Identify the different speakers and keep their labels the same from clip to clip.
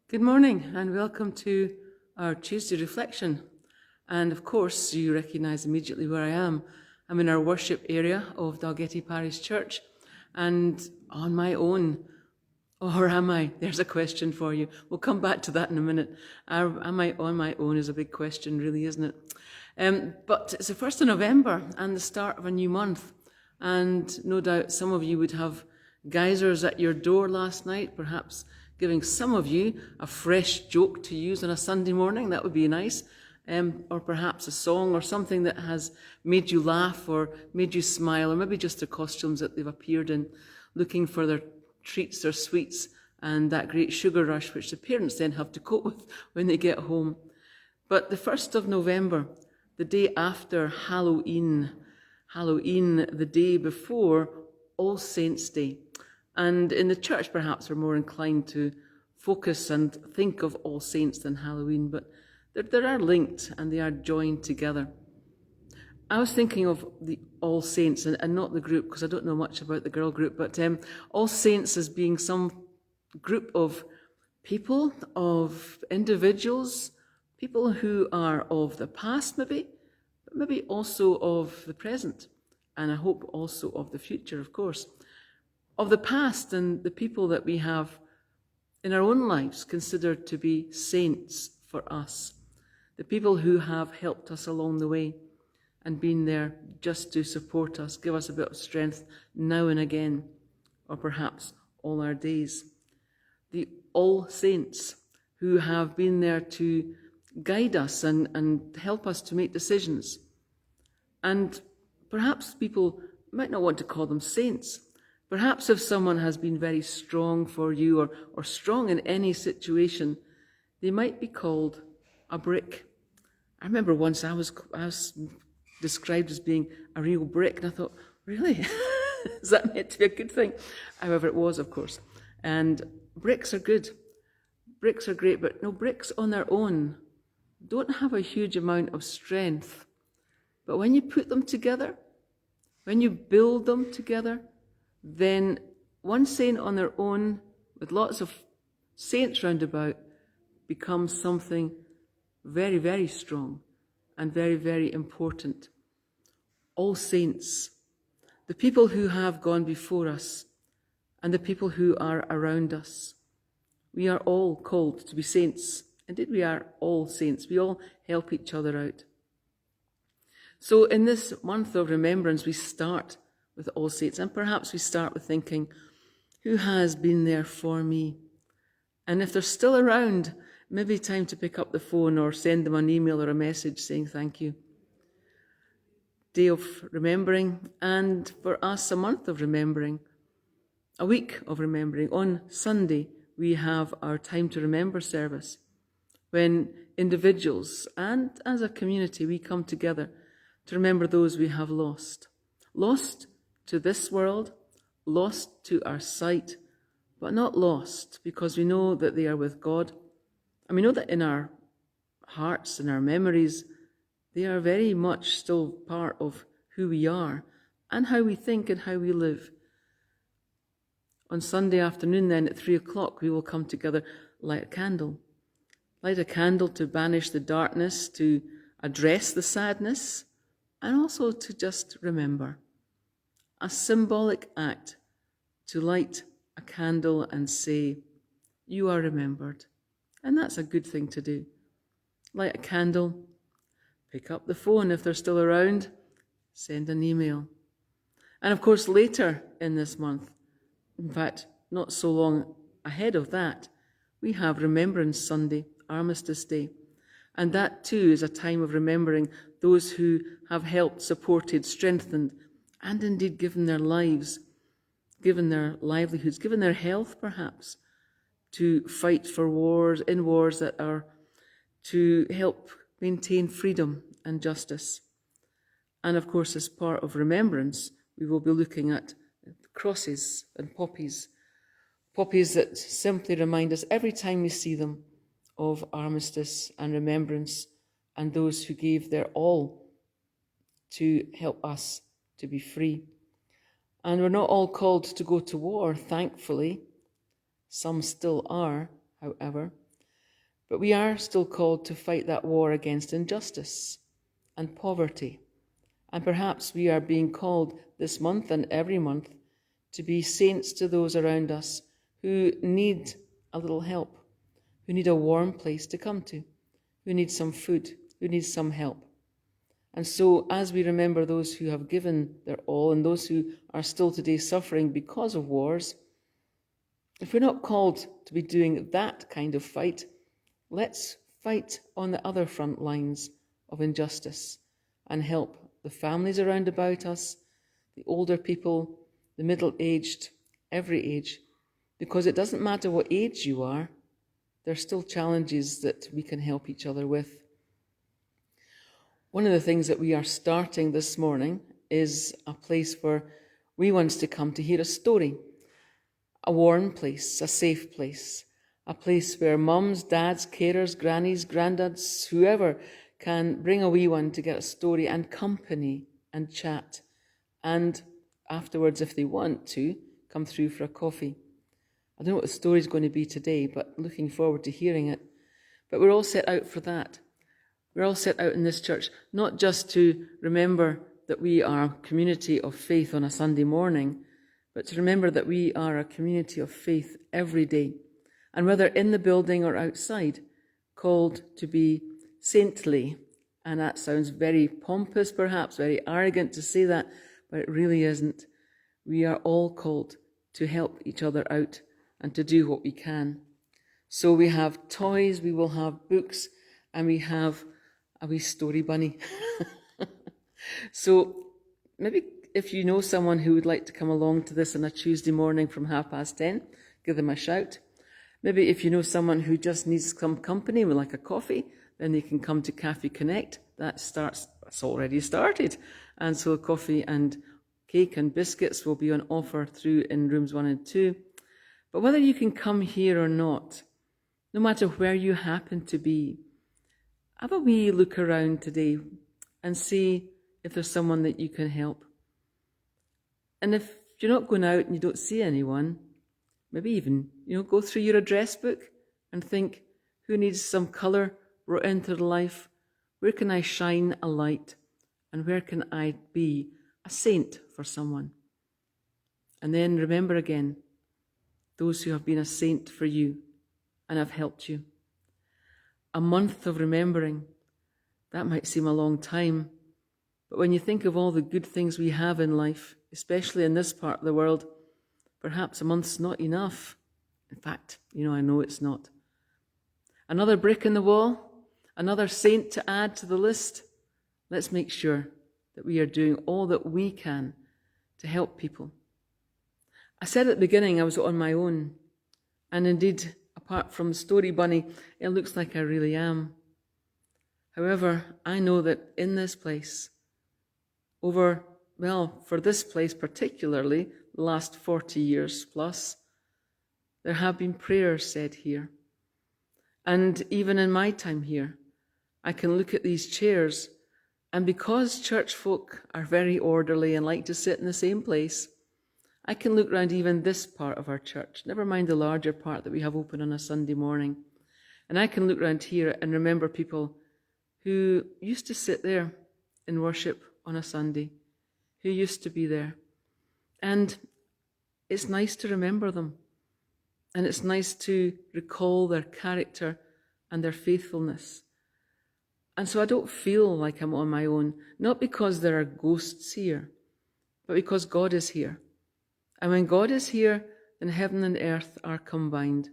Speaker 1: Good morning and welcome to our Tuesday reflection. And of course, you recognise immediately where I am. I'm in our worship area of Dalgety Parish Church and on my own. Or am I? There's a question for you. We'll come back to that in a minute. Am I on my own is a big question, really, isn't it? But it's the 1st of November and the start of a new month. And no doubt some of you would have geysers at your door last night, perhaps giving some of you a fresh joke to use on a Sunday morning. That would be nice. Or perhaps a song or something that has made you laugh or made you smile, or maybe just the costumes that they've appeared in, looking for their treats or sweets and that great sugar rush which the parents then have to cope with when they get home. But the 1st of November, the day after Halloween, the day before All Saints' Day. And in the church, perhaps, we're more inclined to focus and think of All Saints than Halloween, but they are linked and they are joined together. I was thinking of the All Saints, and not the group, because I don't know much about the girl group, but All Saints as being some group of people, of individuals, people who are of the past maybe, but maybe also of the present, and I hope also of the future, of course. Of the past and the people that we have in our own lives considered to be saints for us, the people who have helped us along the way and been there just to support us, give us a bit of strength now and again, or perhaps all our days. The All Saints who have been there to guide us and help us to make decisions. And perhaps people might not want to call them saints. Perhaps if someone has been very strong for you or strong in any situation, they might be called a brick. I remember once I was described as being a real brick, and I thought, really? Is that meant to be a good thing? However, it was, of course. And bricks are good. Bricks are great, but no, bricks on their own don't have a huge amount of strength. But when you put them together, when you build them together, then one saint on their own, with lots of saints round about, becomes something very, very strong and very, very important. All saints, the people who have gone before us and the people who are around us. We are all called to be saints. Indeed, we are all saints. We all help each other out. So in this month of remembrance, we start with All Saints, and perhaps we start with thinking, who has been there for me? And if they're still around, maybe time to pick up the phone or send them an email or a message saying thank you. Day of remembering, and for us, a month of remembering, a week of remembering. On Sunday, we have our Time to Remember service, when individuals and as a community, we come together to remember those we have lost. Lost to this world, lost to our sight, but not lost because we know that they are with God. And we know that in our hearts and our memories, they are very much still part of who we are and how we think and how we live. On Sunday afternoon then at 3:00, we will come together, light a candle. Light a candle to banish the darkness, to address the sadness, and also to just remember. A symbolic act to light a candle and say, you are remembered. And that's a good thing to do. Light a candle, pick up the phone if they're still around, send an email. And of course, later in this month, in fact, not so long ahead of that, we have Remembrance Sunday, Armistice Day. And that too is a time of remembering those who have helped, supported, strengthened, and indeed given their lives, given their livelihoods, given their health perhaps, to fight for wars, in wars that are to help maintain freedom and justice. And of course, as part of remembrance, we will be looking at crosses and poppies that simply remind us every time we see them of armistice and remembrance and those who gave their all to help us to be free. And we're not all called to go to war, thankfully. Some still are, however. But we are still called to fight that war against injustice and poverty. And perhaps we are being called this month and every month to be saints to those around us who need a little help, who need a warm place to come to, who need some food, who need some help. And so as we remember those who have given their all and those who are still today suffering because of wars, if we're not called to be doing that kind of fight, let's fight on the other front lines of injustice and help the families around about us, the older people, the middle-aged, every age, because it doesn't matter what age you are, there are still challenges that we can help each other with. One of the things that we are starting this morning is a place for wee ones to come to hear a story, a warm place, a safe place, a place where mums, dads, carers, grannies, granddads, whoever can bring a wee one to get a story and company and chat, and afterwards, if they want to, come through for a coffee. I don't know what the story is going to be today, but looking forward to hearing it. But we're all set out for that. We're all set out in this church, not just to remember that we are a community of faith on a Sunday morning, but to remember that we are a community of faith every day. And whether in the building or outside, called to be saintly. And that sounds very pompous, perhaps, very arrogant to say that, but it really isn't. We are all called to help each other out and to do what we can. So we have toys, we will have books, and we have a wee story bunny. So maybe if you know someone who would like to come along to this on a Tuesday morning from 10:30, give them a shout. Maybe if you know someone who just needs some company, with like a coffee, then they can come to Cafe Connect. That's already started. And so coffee and cake and biscuits will be on offer through in rooms 1 and 2. But whether you can come here or not, no matter where you happen to be, have a wee look around today and see if there's someone that you can help. And if you're not going out and you don't see anyone, maybe even, go through your address book and think, who needs some colour brought into their life? Where can I shine a light? And where can I be a saint for someone? And then remember again, those who have been a saint for you and have helped you. A month of remembering, that might seem a long time, but when you think of all the good things we have in life, especially in this part of the world, perhaps a month's not enough. In fact, I know it's not. Another brick in the wall, another saint to add to the list. Let's make sure that we are doing all that we can to help people. I said at the beginning I was on my own, and indeed, apart from the story bunny, it looks like I really am. However, I know that in this place, for this place particularly, the last 40 years plus, there have been prayers said here. And even in my time here, I can look at these chairs, and because church folk are very orderly and like to sit in the same place, I can look round even this part of our church, never mind the larger part that we have open on a Sunday morning. And I can look round here and remember people who used to sit there in worship on a Sunday, who used to be there. And it's nice to remember them. And it's nice to recall their character and their faithfulness. And so I don't feel like I'm on my own, not because there are ghosts here, but because God is here. And when God is here, then heaven and earth are combined.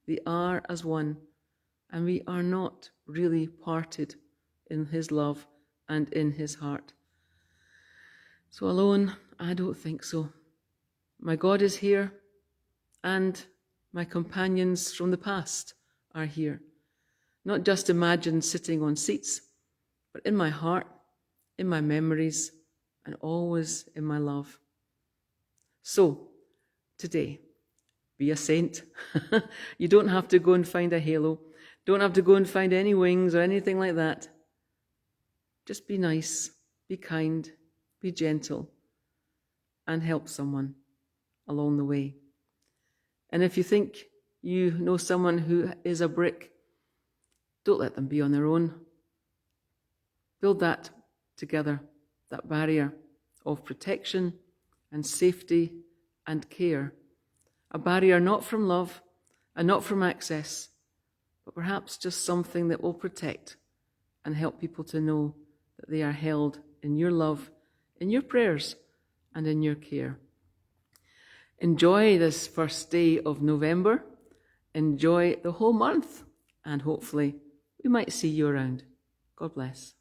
Speaker 1: They are as one. And we are not really parted in his love and in his heart. So alone, I don't think so. My God is here, and my companions from the past are here. Not just imagined sitting on seats, but in my heart, in my memories, and always in my love. So, today, be a saint. You don't have to go and find a halo. Don't have to go and find any wings or anything like that. Just be nice, be kind, be gentle, and help someone along the way. And if you think you know someone who is a brick, Don't let them be on their own. Build that together, that barrier of protection and safety and care. A barrier not from love and not from access, but perhaps just something that will protect and help people to know that they are held in your love, in your prayers, and in your care. Enjoy this first day of November. Enjoy the whole month, and hopefully we might see you around. God bless.